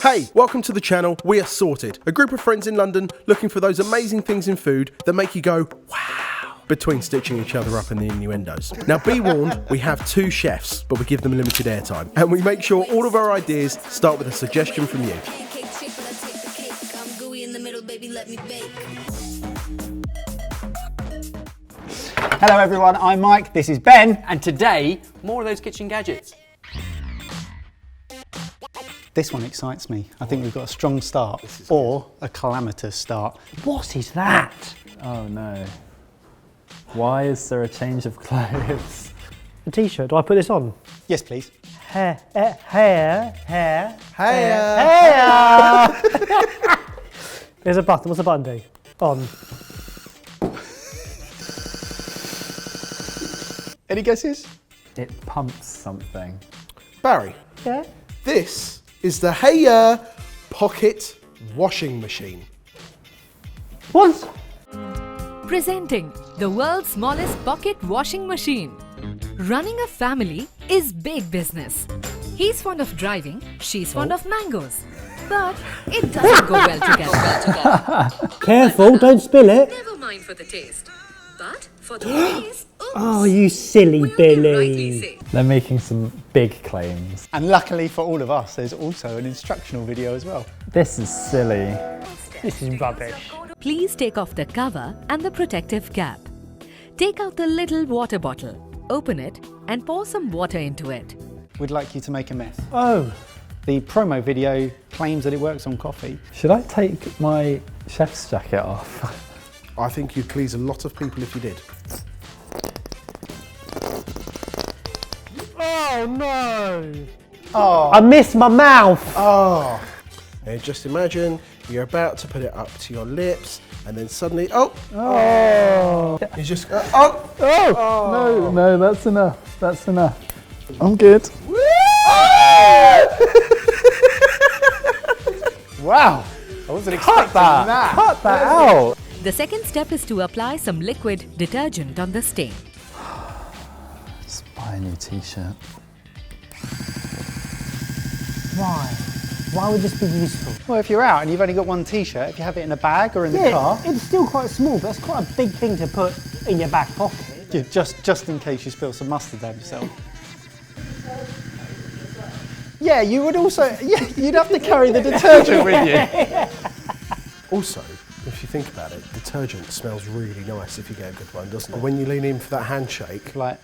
Hey, welcome to the channel. We are Sorted, a group of friends in London looking for those amazing things in food that make you go, wow, between stitching each other up in the innuendos. Now be warned, we have two chefs, but we give them limited airtime. And we make sure all of our ideas start with a suggestion from you. Hello everyone, I'm Mike, this is Ben. And today, more of those kitchen gadgets. This one excites me. I think we've got a strong start, or a calamitous start. What is that? Oh no. Why is there a change of clothes? A t-shirt. Do I put this on? Yes, please. Hair. There's a button. What's the button do? On. Any guesses? It pumps something. Barry, Yeah. this is the Heyre pocket washing machine. What? Presenting the world's smallest pocket washing machine. Running a family is big business. He's fond of driving, she's fond of mangoes. But it doesn't go well together. Careful, don't spill it. Never mind for the taste. But for the taste, oops. Oh, you silly Will you rightly Billy. say? They're making some big claims. And luckily for all of us, there's also an instructional video as well. This is silly. This is rubbish. Please take off the cover and the protective cap. Take out the little water bottle, open it and pour some water into it. We'd like you to make a mess. Oh. The promo video claims that it works on coffee. Should I take my chef's jacket off? I think you'd please a lot of people if you did. Oh no. Oh, I missed my mouth. Oh, and just imagine you're about to put it up to your lips and then suddenly, oh, you just, No, that's enough. That's enough. I'm good. wow. I wasn't expecting that. Cut that out. The second step is to apply some liquid detergent on the stain. Let's buy a new t-shirt. Why? Why would this be useful? Well, if you're out and you've only got one t-shirt, if you have it in a bag or in the car, It's still quite small, but it's quite a big thing to put in your back pocket. yeah, just in case you spill some mustard down yourself. Yeah, you would also, you'd have to carry the detergent with you. Also, if you think about it, detergent smells really nice if you get a good one, doesn't it? When you lean in for that handshake. Like,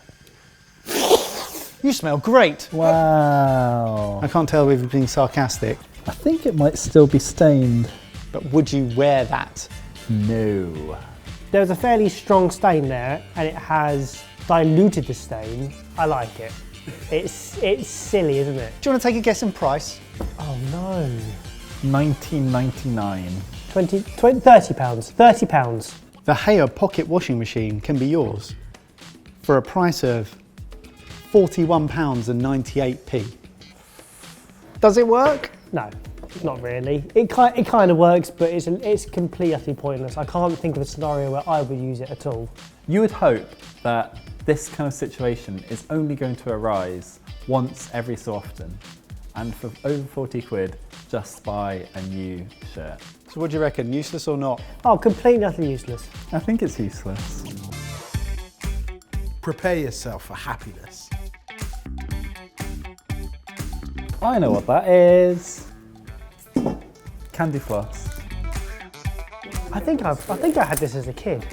you smell great. Wow. I can't tell if you're being sarcastic, I think it might still be stained. but would you wear that? No. There's a fairly strong stain there, and it has diluted the stain. I like it. It's silly, isn't it? Do you want to take a guess in price? Oh no. $19.99. 30 pounds. 30 pounds. The Heyre pocket washing machine can be yours for a price of £41.98. Does it work? No, not really. It kind of works, but it's completely utterly pointless. I can't think of a scenario where I would use it at all. You would hope that this kind of situation is only going to arise once every so often. And for over 40 quid, just buy a new shirt. So what do you reckon, useless or not? Oh, completely utterly useless. I think it's useless. Prepare yourself for happiness. I know what that is. Candy floss. I think I had this as a kid.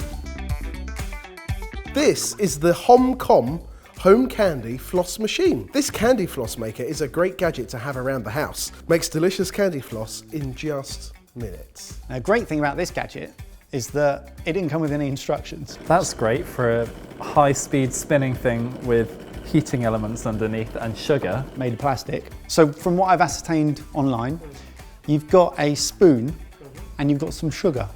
This is the Homcom Home Candy Floss Machine. This candy floss maker is a great gadget to have around the house. Makes delicious candy floss in just minutes. A great thing about this gadget is that it didn't come with any instructions. That's great for a high-speed spinning thing with heating elements underneath and sugar. Made of plastic. So from what I've ascertained online, you've got a spoon and you've got some sugar.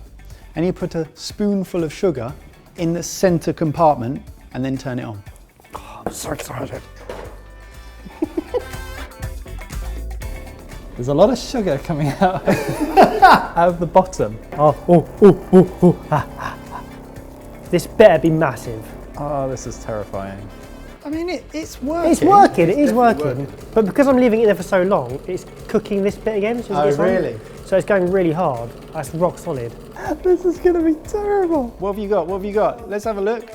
And you put a spoonful of sugar in the center compartment and then turn it on. I'm so excited. There's a lot of sugar coming out out of the bottom. This better be massive. Oh, this is terrifying. I mean, it's working. It's working, it is definitely working. But because I'm leaving it there for so long, it's cooking this bit again. So Oh, it's on. really? So it's going really hard. That's rock solid. This is going to be terrible. What have you got? What have you got? Let's have a look.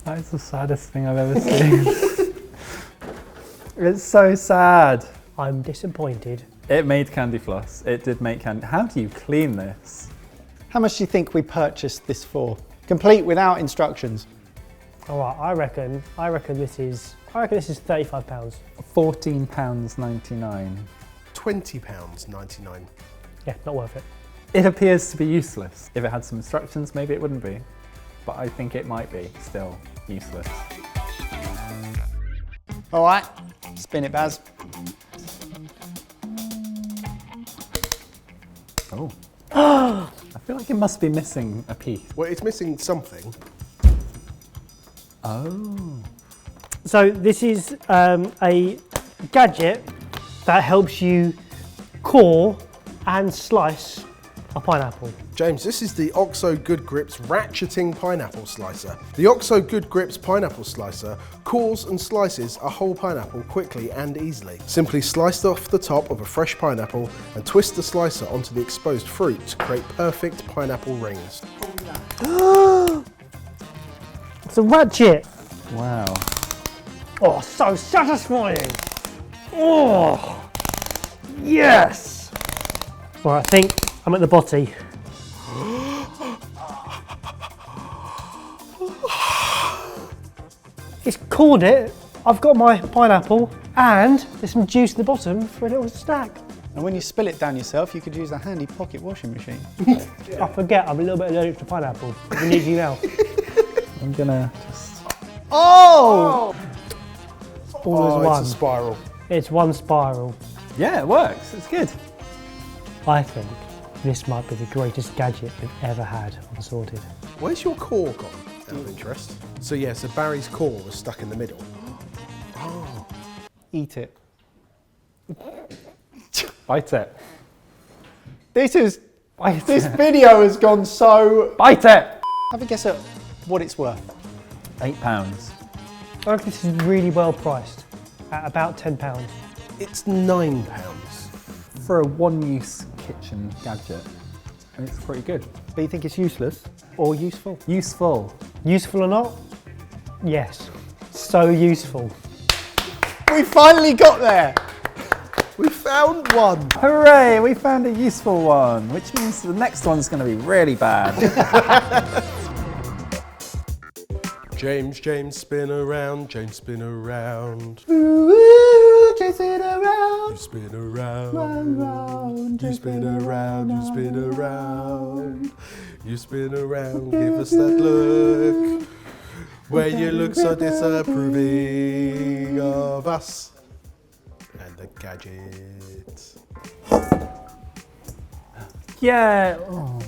That is the saddest thing I've ever seen. It's so sad. I'm disappointed. It made candy floss. It did make candy. How do you clean this? How much do you think we purchased this for? Complete without instructions. All right, I reckon this is £35. £14.99. £20.99. Yeah, not worth it. It appears to be useless. If it had some instructions, maybe it wouldn't be. But I think it might be still useless. All right, spin it, Baz. Oh. I feel like it must be missing a piece. Well, it's missing something. Oh. So this is a gadget that helps you core and slice a pineapple. James, this is the OXO Good Grips Ratcheting Pineapple Slicer. The OXO Good Grips Pineapple Slicer cores and slices a whole pineapple quickly and easily. Simply slice off the top of a fresh pineapple and twist the slicer onto the exposed fruit to create perfect pineapple rings. It's a ratchet. Wow. Oh, so satisfying. Oh, yes. Well, I think I'm at the botty. It's cored it. I've got my pineapple and there's some juice at the bottom for a little snack. And when you spill it down yourself, you could use a handy pocket washing machine. I forget I'm a little bit allergic to pineapple. We need you now. I'm gonna just... Oh! All as one. It's a spiral. It's one spiral. Yeah, it works. It's good. I think this might be the greatest gadget we've ever had on Sorted. Where's your core gone, out of interest? So yeah, so Barry's core was stuck in the middle. Eat it. Bite it. This video has gone so... Bite it! Have a guess at what it's worth. £8. I reckon this is really well priced at about £10. It's £9. For a one-use kitchen gadget, it's pretty good. But you think it's useless or useful? Useful. Useful or not? Yes. So useful. We finally got there! We found one. Hooray! We found a useful one, which means the next one's going to be really bad. James, spin around, James, spin around. Ooh, chasing around. You spin around, you spin around, you spin around. You spin around, give us that look. Where you look so disapproving of us and the gadgets. Yeah. Oh.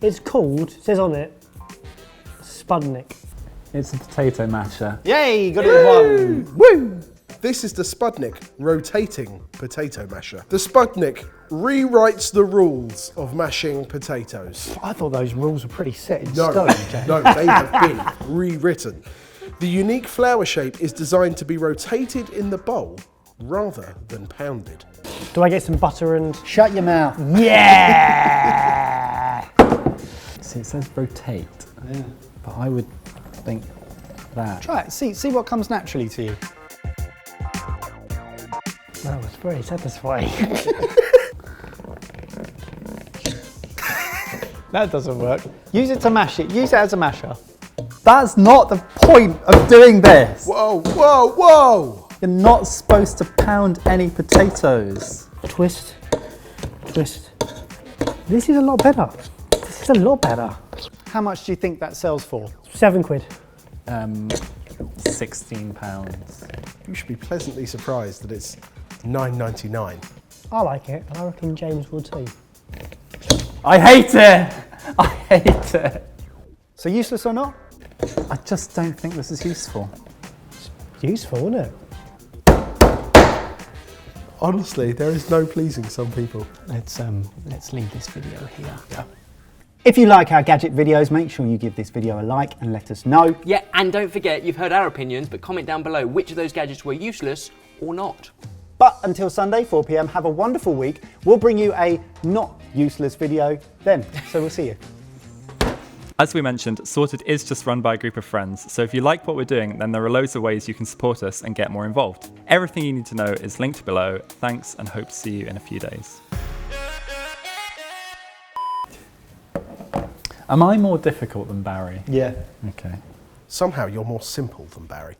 It's called, it says on it, Spudnik. It's a potato masher. Yay, got it in one. Woo! This is the Spudnik rotating potato masher. The Spudnik rewrites the rules of mashing potatoes. I thought those rules were pretty set in No, stone, James. no, they have been rewritten. The unique flower shape is designed to be rotated in the bowl rather than pounded. Do I get some butter and... Shut your mouth. Yeah! See, it says rotate. Yeah. But I would think that. Try it, see what comes naturally to you. That was very satisfying. That doesn't work. Use it to mash it. Use it as a masher. That's not the point of doing this. Whoa, whoa, whoa! You're not supposed to pound any potatoes. Twist, twist. This is a lot better. This is a lot better. How much do you think that sells for? £7. £16. You should be pleasantly surprised that it's $9.99. I like it, and I reckon James will too. I hate it. I hate it. So useless or not? I just don't think this is useful. Useful, isn't it? Honestly, there is no pleasing some people. Let's leave this video here. If you like our gadget videos, make sure you give this video a like and let us know. Yeah, and don't forget, you've heard our opinions, but comment down below which of those gadgets were useless or not. But until Sunday, 4 p.m, have a wonderful week. We'll bring you a not useless video then. So we'll see you. As we mentioned, Sorted is just run by a group of friends, so if you like what we're doing, then there are loads of ways you can support us and get more involved. Everything you need to know is linked below. Thanks, and hope to see you in a few days. Am I more difficult than Barry? Yeah. Okay. Somehow you're more simple than Barry.